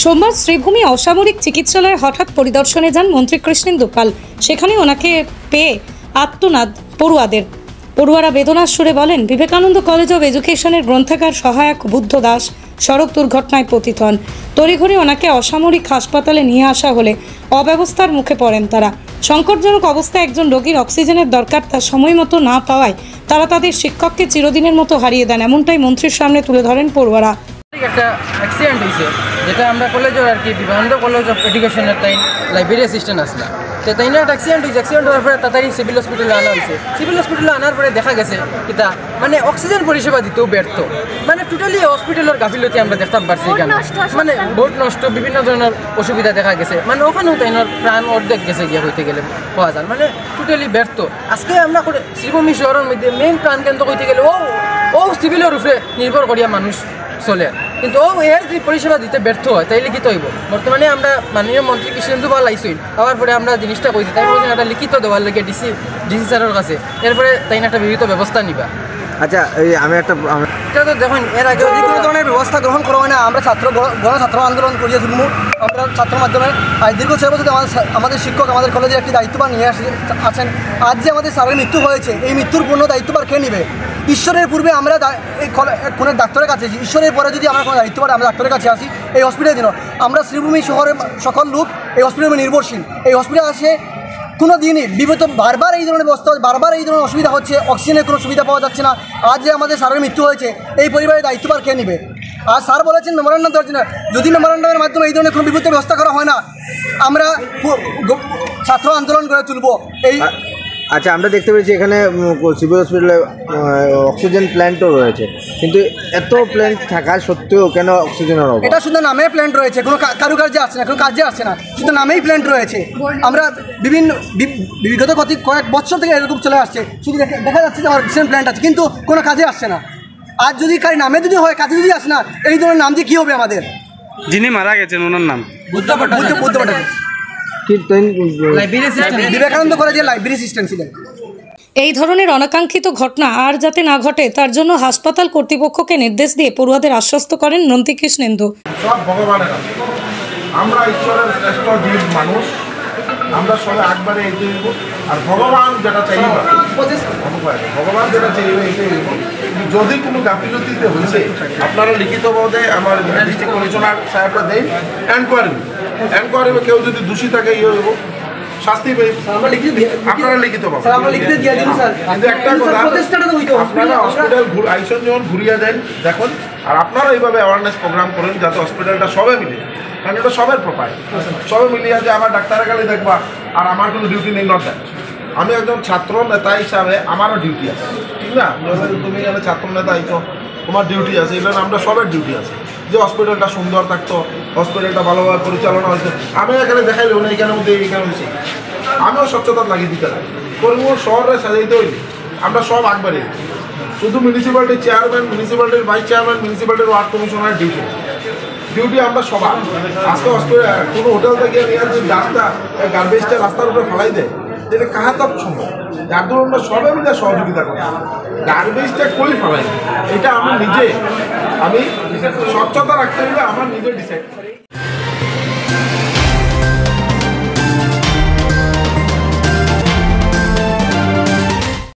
সোমবার শ্রীভূমি অসামরিক চিকিৎসালয়ে হঠাৎ পরিদর্শনে যান মন্ত্রী কৃষ্ণেন্দু পাল। সেখানে ওনাকে পেয়ে আত্মনাদ পড়ুয়াদের। পড়ুয়ারা বেদনার সুরে বলেন, বিবেকানন্দ কলেজ অব এডুকেশনের গ্রন্থাগার সহায়ক বুদ্ধ দাস সড়ক দুর্ঘটনায় পতিত হন। তড়িঘড়ি ওনাকে অসামরিক হাসপাতালে নিয়ে আসা হলে অব্যবস্থার মুখে পড়েন তারা। সংকটজনক অবস্থায় একজন রোগীর অক্সিজেনের দরকার, তা সময় মতো না পাওয়ায় তারা তাদের শিক্ষককে চিরদিনের মতো হারিয়ে দেন, এমনটাই মন্ত্রীর সামনে তুলে ধরেন পড়ুয়ারা। একটা অ্যাক্সিডেন্ট হয়েছে, যেটা আমরা কলেজের আর কি বিবেকানন্দ কলেজ অফ এডুকেশনের তাই লাইব্রেরি অ্যাসিস্ট্যান্ট আসলাম। তো তাই না একটা অ্যাক্সিডেন্ট হয়েছে, অ্যাক্সিডেন্ট হওয়ার পরে তাড়াতাড়ি সিভিল হসপিটালে আনা হয়েছে। সিভিল হসপিটালে আনার পরে দেখা গেছে কিতা মানে অক্সিজেন পরিষেবা দিতেও ব্যর্থ, মানে টোটালি হসপিটালের গাফিলতি আমরা দেখতে পারছি এখানে, মানে বোর্ড নষ্ট, বিভিন্ন ধরনের অসুবিধা দেখা গেছে, মানে ওখানেও তাই প্রাণ অর্ধেক গেছে গিয়ে হইতে গেলে পাওয়া যায়, মানে টোটালি ব্যর্থ। আজকে আমরা শ্রীভূমি শহরের মধ্যে মেইন প্রাণকেন্দ্র হইতে গেলে ও সিভিলের উপরে নির্ভর করিয়া মানুষ চলে, কিন্তু এর যদি পরিষেবা দিতে ব্যর্থ হয় তাইলে কি তৈব। বর্তমানে আমরা মাননীয় মন্ত্রী কৃষ্ণেন্দু পাল আইসই, আবার পরে আমরা জিনিসটা কইছি, তাই বলছেন একটা লিখিত দেওয়ার লাগে ডিসি স্যারের কাছে, এরপরে তাই একটা বিহিত ব্যবস্থা নিবা। আচ্ছা, আমি একটা এটা তো দেখুন, এর আগে কোনো ধরনের ব্যবস্থা গ্রহণ করা হয় না। আমরা ছাত্র আন্দোলন করিয়ে তুলব। আমরা ছাত্র মাধ্যমে দীর্ঘ 6 বছর আমাদের শিক্ষক আমাদের কলেজের একটি দায়িত্বভার নিয়ে আছেন। আজ যে আমাদের স্যারের মৃত্যু হয়েছে, এই মৃত্যুর পূর্ণ দায়িত্বভার কে নেবে? ঈশ্বরের পূর্বে আমরা এই কোনো ডাক্তারের কাছে আসি, ঈশ্বরের পরে যদি আমরা কোনো দায়িত্বভার আমরা ডাক্তারের কাছে আসি এই হসপিটালের জন্য। আমরা শ্রীভূমি শহরের সকল লোক এই হসপিটালে নির্ভরশীল। এই হসপিটাল আসে কোনো দিনই বিগত বারবার এই ধরনের ব্যবস্থা, বারবার এই ধরনের অসুবিধা হচ্ছে, অক্সিজেনের কোনো সুবিধা পাওয়া যাচ্ছে না। আজ যে আমাদের স্যারের মৃত্যু হয়েছে, এই পরিবারের দায়িত্বভার কে নেবে? আর স্যার বলেছেন মেমোরান্ডাম দেওয়ার জন্য। যদি মেমোরান্ডামের মাধ্যমে এই ধরনের কোনো বিপদের ব্যবস্থা করা হয় না, আমরা ছাত্র আন্দোলন করে তুলব। আচ্ছা, আমরা দেখতে পেয়েছি এখানে সিভিল হসপিটালে অক্সিজেন প্ল্যান্টও রয়েছে, কিন্তু এত প্ল্যান্ট থাকা সত্ত্বেও কেন অক্সিজেনের অভাব? এটা শুধু নামে প্ল্যান্ট রয়েছে, কোনো কারুকার্যে আসছে না, কোনো কাজে আসছে না, শুধু নামেই প্ল্যান্ট রয়েছে। আমরা বিগত কয়েক বছর থেকে এরকম চলে আসছে, শুধু দেখা যাচ্ছে যে অক্সিজেন প্ল্যান্ট আছে, কিন্তু কোনো কাজে আসছে না। আজ যদি নামে যদি হয়, কাজে যদি আসে না, এই ধরনের নাম দিয়ে কী হবে আমাদের? যিনি মারা গেছেন ওনার নাম বুদ্ধ ভট্টাচার্য, বিবেকানন্দ কলেজের লাইব্রেরি অ্যাসিস্ট্যান্ট ছিলেন। এই ধরনের অনাকাঙ্ক্ষিত ঘটনা আর যাতে না ঘটে তার জন্য হাসপাতাল কর্তৃপক্ষকে নির্দেশ দিয়ে পড়ুয়াদের আশ্বস্ত করেন মন্ত্রী কৃষ্ণেন্দু। সব ভগবানের কাছে, আমরা ঈশ্বরের শ্রেষ্ঠ জীব মানুষ, আমরা সবাই একবারে এগিয়ে দেব। আর ভগবান যেটা চাইবে, ভগবান যেটা চাইবে এটাই দেব। যদি কোনো গাফিলতিতে হয়েছে, আপনারা লিখিতভাবে আমার ডিস্ট্রিক্ট কমিশনার সাহেবরা দেন, এনকোয়ারি কেউ যদি দোষী থাকে হইব শাস্তি পাই, আপনারা লিখিত পাবেন। কিন্তু একটা কথা, আপনারা হসপিটাল আইসন যখন ঘুরিয়ে দেন দেখুন, আর আপনারা এইভাবে অ্যাওয়ারনেস প্রোগ্রাম করেন যাতে হসপিটালটা সবে মিলে, কারণ এটা সবের প্রপার্টি, সবে মিলিয়ে যে আমার ডাক্তারের কাছে দেখবা আর আমার কোনো ডিউটি নেই, নট দ্যাট। আমি একজন ছাত্র নেতা হিসাবে আমারও ডিউটি আছে, ঠিক না? তুমি এখানে ছাত্র নেতা আইছো, তোমার ডিউটি আছে, এগুলো আমরা সবের ডিউটি আছে যে হসপিটালটা সুন্দর থাকতো, হসপিটালটা ভালোভাবে পরিচালনা হতো। আমি এখানে দেখাইলেও না এখানে মধ্যে এখানে হয়েছে, আমিও স্বচ্ছতা লাগিয়ে দিতে লাগে। করিম শহরে সাজাইতে হইলে আমরা সব আগবাড়ি, শুধু মিউনিসিপ্যালিটির চেয়ারম্যান, মিউনিসিপ্যালিটির ভাইস চেয়ারম্যান, মিউনিসিপ্যালিটির ওয়ার্ড কমিশনারের ডিউটি আমরা সবার। আজকে হসপিটাল কোনো হোটেল থেকে নিয়ে রাস্তা গার্বেজটা রাস্তার উপরে ফেলাই দেয়, এটা কাহা তার সম্ভব? যার জন্য আমরা সবাই মিলে সহযোগিতা করি, গার্বেজটা কই ফেলাই, এটা আমি স্বচ্ছতা রাখতে হলে আমার নিজে ডিসাইড করি।